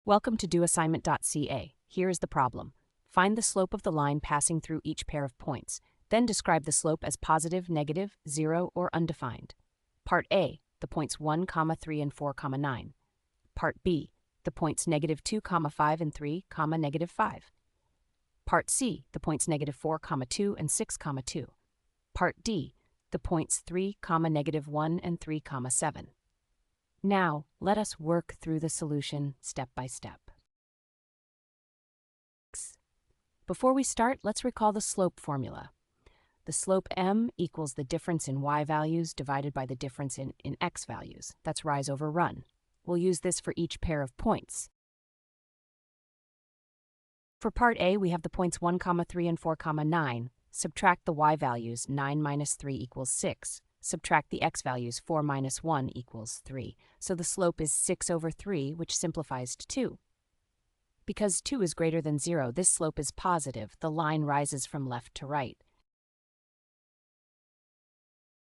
Welcome to doassignment-ca. Here is the problem. Find the slope of the line passing through each pair of points. Then describe the slope as positive, negative, 0, or undefined. Part A, the points 1, 3, and 4, 9. Part B, the points negative 2, 5, and 3, negative 5. Part C, the points negative 4, 2, and 6, 2. Part D, the points 3, negative 1, and 3, 7. Now, let us work through the solution step by step. Before we start, let's recall the slope formula. The slope m equals the difference in y values divided by the difference in x values. That's rise over run. We'll use this for each pair of points. For part A, we have the points 1, 3, and 4, 9. Subtract the y values, 9 minus 3 equals 6. Subtract the x values, 4 minus 1 equals 3. So the slope is 6 over 3, which simplifies to 2. Because 2 is greater than 0, this slope is positive. The line rises from left to right.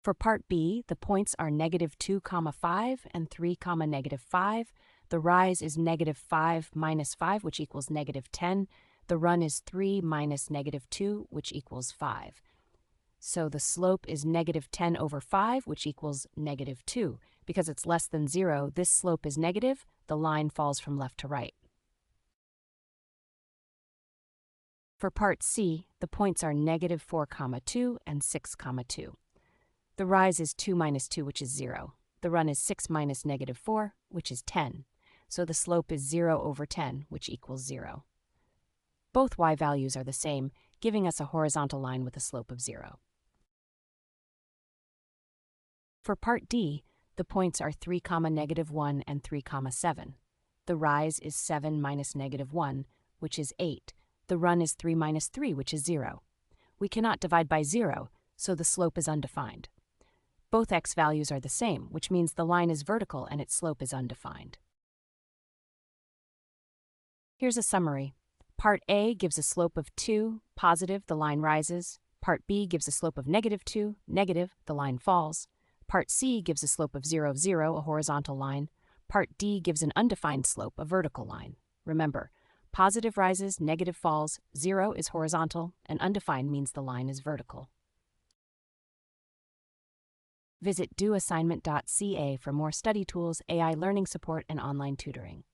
For part B, the points are negative 2, 5, and 3, negative 5. The rise is negative 5 minus 5, which equals negative 10. The run is 3 minus negative 2, which equals 5. So the slope is negative 10 over 5, which equals negative 2. Because it's less than 0, this slope is negative. The line falls from left to right. For part C, the points are negative 4, 2, and 6, 2. The rise is 2 minus 2, which is 0. The run is 6 minus negative 4, which is 10. So the slope is 0 over 10, which equals 0. Both y values are the same, giving us a horizontal line with a slope of 0. For part D, the points are 3, negative 1, and 3, 7. The rise is 7 minus negative 1, which is 8. The run is 3 minus 3, which is 0. We cannot divide by 0, so the slope is undefined. Both x values are the same, which means the line is vertical and its slope is undefined. Here's a summary. Part A gives a slope of 2, positive, the line rises. Part B gives a slope of negative 2, negative, the line falls. Part C gives a slope of 0, 0, a horizontal line. Part D gives an undefined slope, a vertical line. Remember, positive rises, negative falls, 0 is horizontal, and undefined means the line is vertical. Visit doassignment.ca for more study tools, AI learning support, and online tutoring.